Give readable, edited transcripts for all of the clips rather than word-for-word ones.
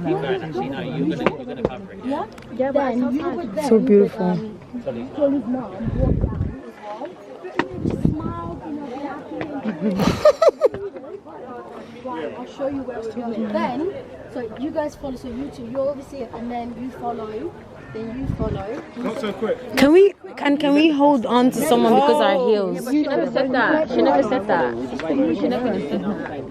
you're gonna cover it. Yeah. Yeah, then you would then So beautiful. Tolu's mom walk down as well. Just smile, you know, be happy. Right, I'll show you where we're going. Then, so you guys follow. So you two, you obviously, and then you follow. Then you follow. Not so quick. Can we hold on to someone because our heels? She never said that. She never said that. She never said that.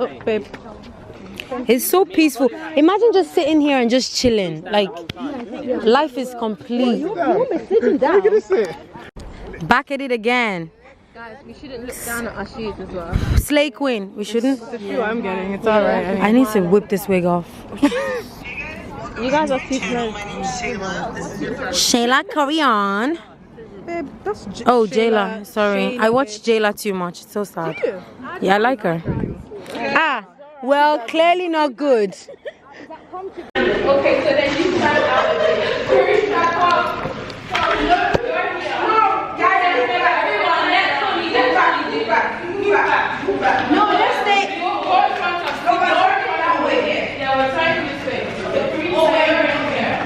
Oh, babe. It's so peaceful. Imagine just sitting here and just chilling. Like, life is complete. You're sitting down. Back at it again. Guys, we shouldn't look down at our shoes as well. Slay Queen. We shouldn't. The shoe I'm getting, it's alright. I need to whip this wig off. You guys are too close. Shayla, carry on. Babe, that's Oh, Jayla. Sorry. I watched Jayla too much. It's so sad. Yeah, I like her. Ah, well, clearly not good. Okay, so then you stand out of it. Push back up. So look, you're here. No, guys, everyone, let's move back. No, let's stay. Go in front of us. Go that way here. Yeah, we're trying this way. The three you're in here.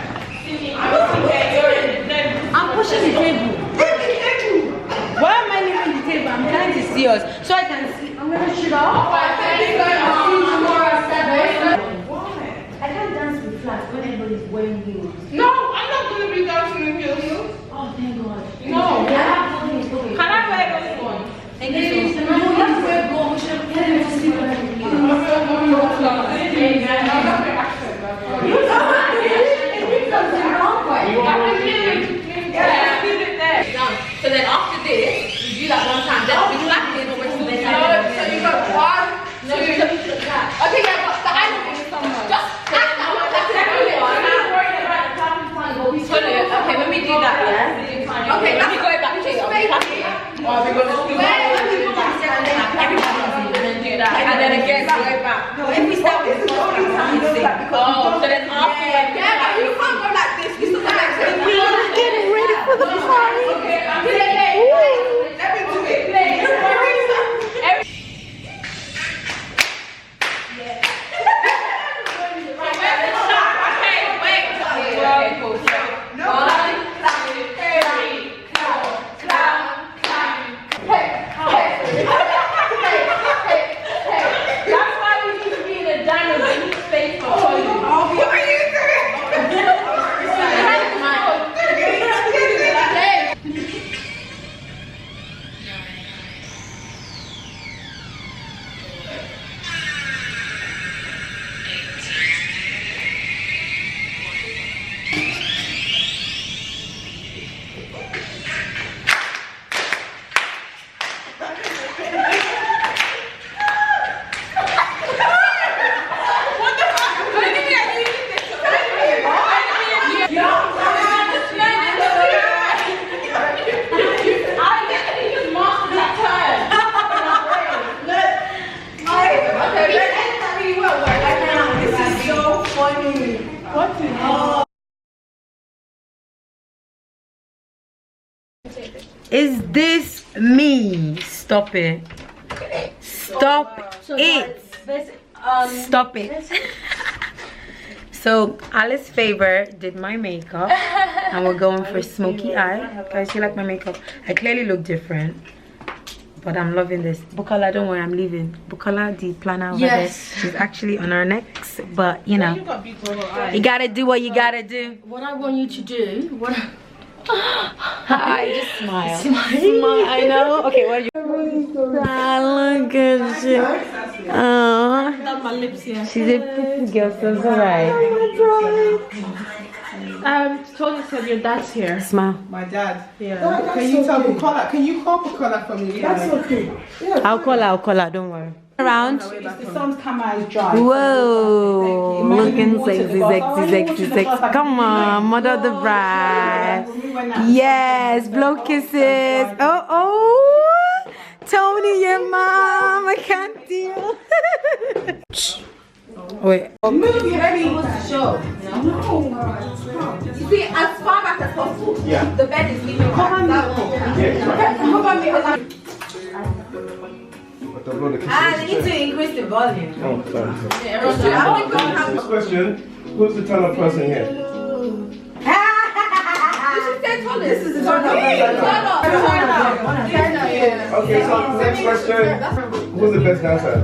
I'm pushing the table. Why am I leaving the table? I'm trying to see us. So I can see. I'm going to shoot off. I can't dance with flats when everybody's wearing heels. No, I'm not going to be dancing with heels. Oh, thank God. No. I have something to do. Can I wear those ones? Thank you. No, you have to wear gold. We should have kept them to sleep on heels. So then after this, you do that one time. Then we clap it when we're still there. So you go 1, 2. Okay, yeah, but the eye will be somewhere. Just act that one. Okay, when we do that, yeah. Okay, let me go back to you. Everybody do that, and then again go back. No, if we start with this, so then afterwards, yeah, but you can't go like this. You still go like this. We're getting ready for the party. Okay, I'm let me do it. Is this me? Stop it. Stop it. Stop it. So Alice Favor did my makeup and we're going for smoky eye. Guys, you like my makeup? I clearly look different, but I'm loving this. Bukola, don't worry, I'm leaving. Bukola, the planner over there, she's actually on our necks, but you know, you gotta do what you gotta do. What I want you to do, Hi, just smile. Smile. I know. Okay, what are you? Look at you. Oh, my lips here. she's a pretty girl, so it's alright. Tony said your dad's here. Smile. My dad. Yeah. Can you tell Bukola? Can you call Bukola for me? That's okay. Yeah. I'll call her. Don't worry. Around. The sun's camera is dry. Whoa, looking sexy. Come on, mother of the bride. Yes, blow kisses. Oh, Tony, your mom. I can't deal. Wait. You see, as far back as possible. The bed is leaving. Cover me. They need to increase the volume. Oh, sorry. This question, who's the taller person here? This is the turn up. Okay, so next question, who's the best dancer?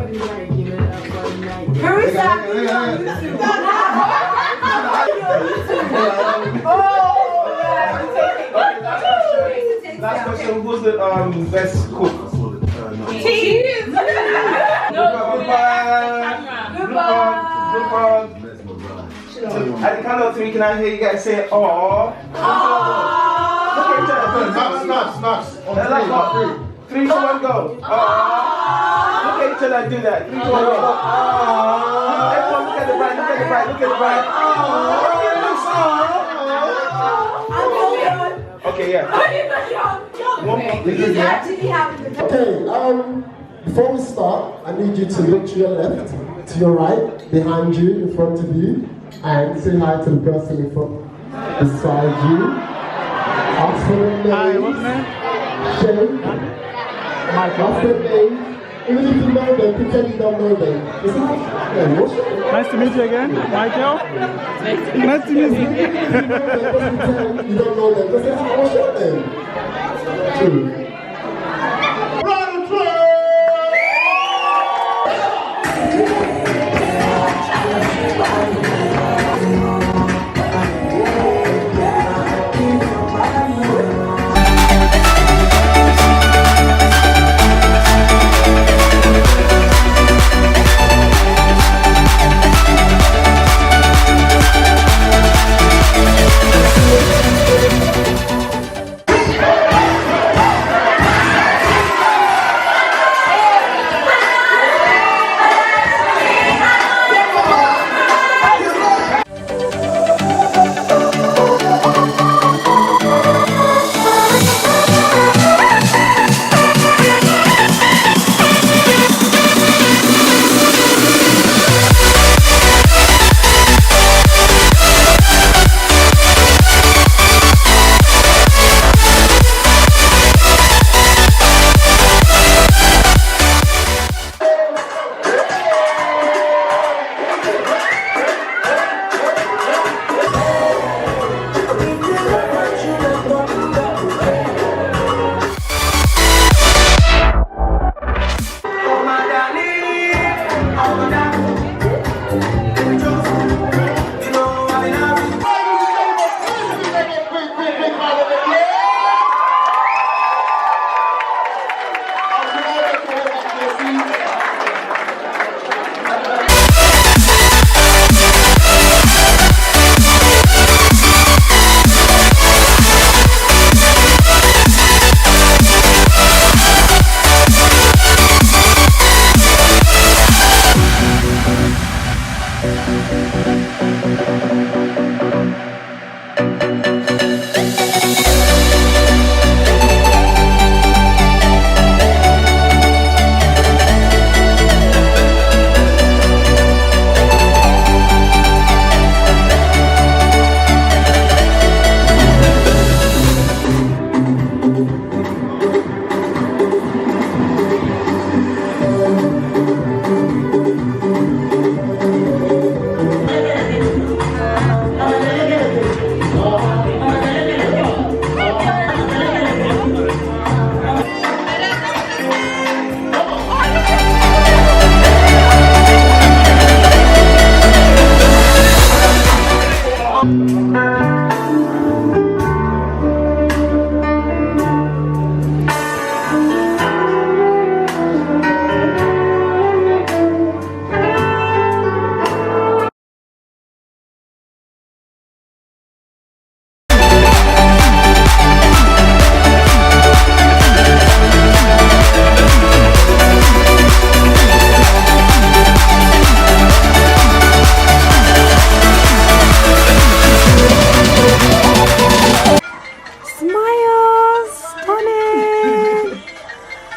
Last question, who's the best cook? Goodbye. At the count of 3, can I hear you guys say aww? Okay, snaps. 3, 2, 1, go. Look at each other, do that. 3, 2, 1, go. Everyone look at the bride, look at the bride. Okay, yeah. Okay, before we start, I need you to look to your left, to your right, behind you, in front of you, and say hi to the person in front, beside you. Ask for their name. Hi, what's your name? Shane. Ask their name. Even if you know them, pretend you don't know them. What's your name? Nice to meet you again, Michael. Nice to meet you. You don't know them. Just say, what's your name? True.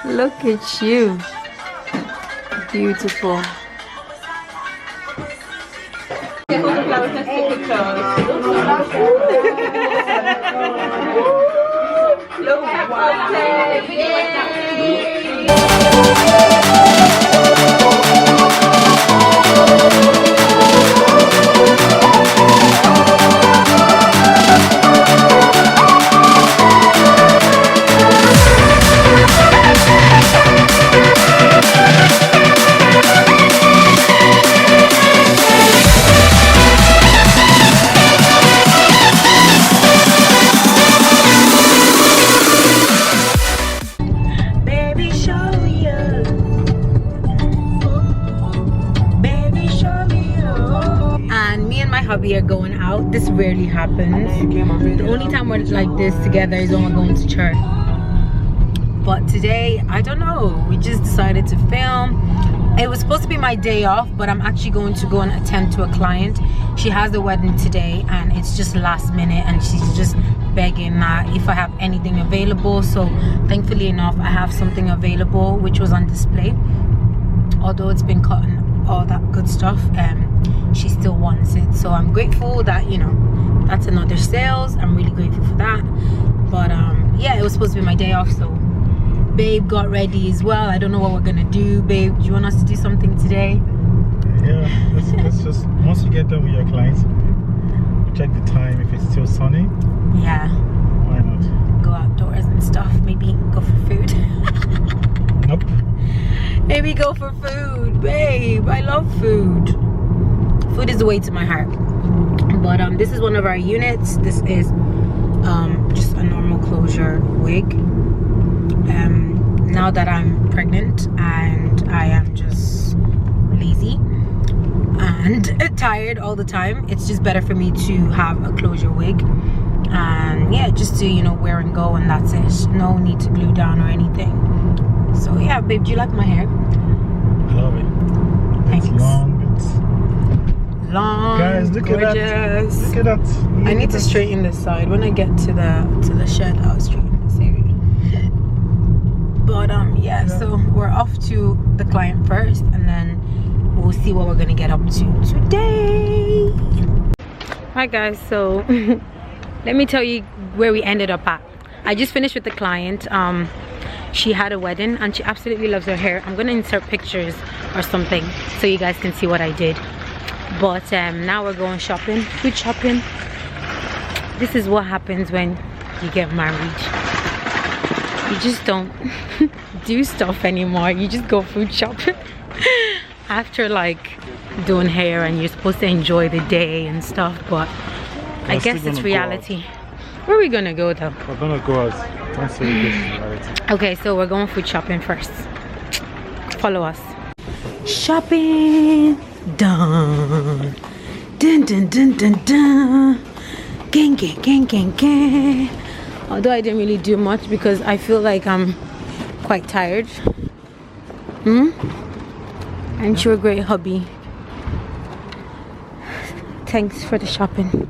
Look at you. Beautiful. Look at hubby are going out. This rarely happens. The only time we're like this together is when we're going to church. But today, I don't know, we just decided to film. It was supposed to be my day off, but I'm actually going to go and attend to a client. She has the wedding today and it's just last minute, and she's just begging that if I have anything available. So thankfully enough, I have something available which was on display. Although it's been cut and all that good stuff, she still wants it. So I'm grateful that, you know, that's another sales. I'm really grateful for that. But yeah, it was supposed to be my day off, so babe got ready as well. I don't know what we're gonna do. Babe, do you want us to do something today? Yeah, let's just, once you get done with your clients, check the time. If it's still sunny, Yeah, why not? go outdoors and stuff. Maybe go for food. Nope. Maybe go for food, babe. I love food. Food is the way to my heart. But this is one of our units. This is just a normal closure wig. Now that I'm pregnant and I am just lazy and tired all the time, it's just better for me to have a closure wig. And yeah, just to, you know, wear and go, and that's it. No need to glue down or anything. So yeah, babe, do you like my hair? I love it. Thanks. It's long. It's Long, guys, look gorgeous. at that. Look at that. I need to straighten this side. When I get to the shed, I'll straighten this area. But yeah, so we're off to the client first, and then we'll see what we're gonna get up to today. Hi guys, so let me tell you where we ended up at. I just finished with the client. She had a wedding and she absolutely loves her hair. I'm gonna insert pictures or something so you guys can see what I did. But now we're going shopping, food shopping. This is what happens when you get married. You just don't do stuff anymore. You just go food shopping after like doing hair, and you're supposed to enjoy the day and stuff, but I guess it's reality. Where are we gonna go though? We're gonna go out. Don't say this is reality. Okay, so we're going food shopping first. Follow us. Shopping done. Dun dun dun dun dun. Gang gang gang gang gang. Although I didn't really do much because I feel like I'm quite tired. And you're a great hubby. Thanks for the shopping.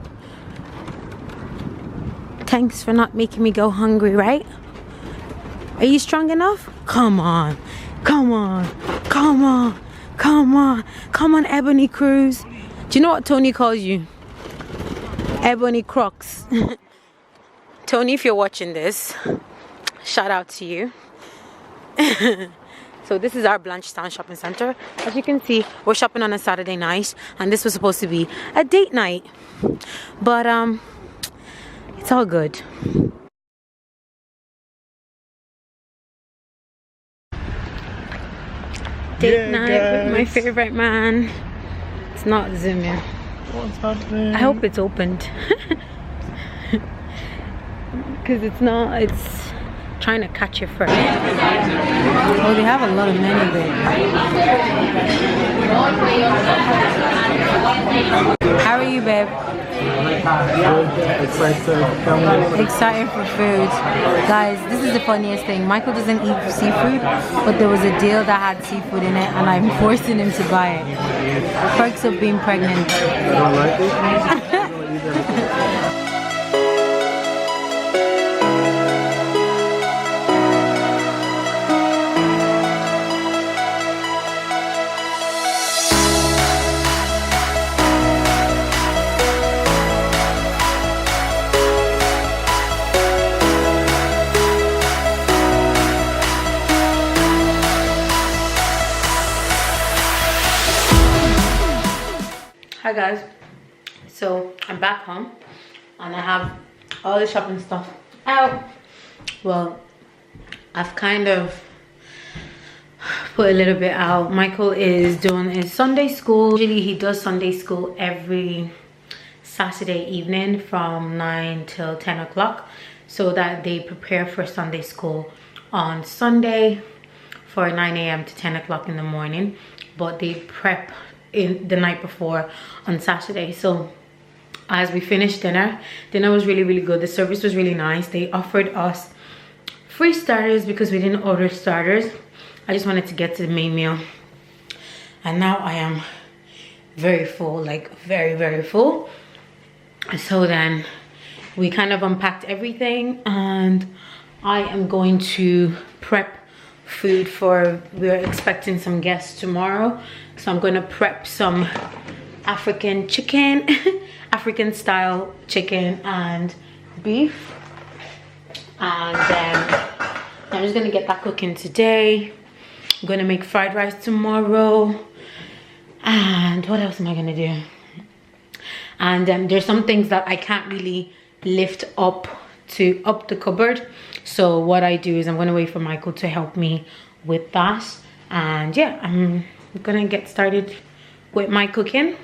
Thanks for not making me go hungry, right? Are you strong enough? Come on. Come on. Come on. Come on. Come on, Ebony Cruz. Do you know what Tony calls you? Ebony Crocs. Tony, if you're watching this, shout out to you. So this is our Blanchetown shopping center. As you can see, we're shopping on a Saturday night, and this was supposed to be a date night, but it's all good. Date night with my favorite man. It's not zooming. What's happening? I hope it's opened. Because it's not, it's trying to catch you first. Oh, they have a lot of menu there. How are you, babe? Excited for food. Guys, this is the funniest thing. Michael doesn't eat seafood, but there was a deal that had seafood in it, and I'm forcing him to buy it. Perks of being pregnant. I don't like it. I don't either. Hi guys, so I'm back home and I have all the shopping stuff out. Well, I've kind of put a little bit out. Michael is doing his Sunday school. Usually he does Sunday school every Saturday evening from 9 till 10 o'clock, so that they prepare for Sunday school on Sunday for 9 a.m. to 10 o'clock in the morning, but they prep in the night before on Saturday. So as we finished dinner. Dinner was really good. The service was really nice. They offered us free starters because we didn't order starters. I just wanted to get to the main meal, and now I am very full, like very full. So then we kind of unpacked everything, and I am going to prep food for, we're expecting some guests tomorrow, so I'm going to prep some African chicken African style chicken and beef, and then I'm just gonna get that cooking today. I'm gonna make fried rice tomorrow, and what else am I gonna do? And there's some things that I can't really lift up the cupboard, so what I do is I'm gonna wait for Michael to help me with that. And yeah, I'm gonna get started with my cooking.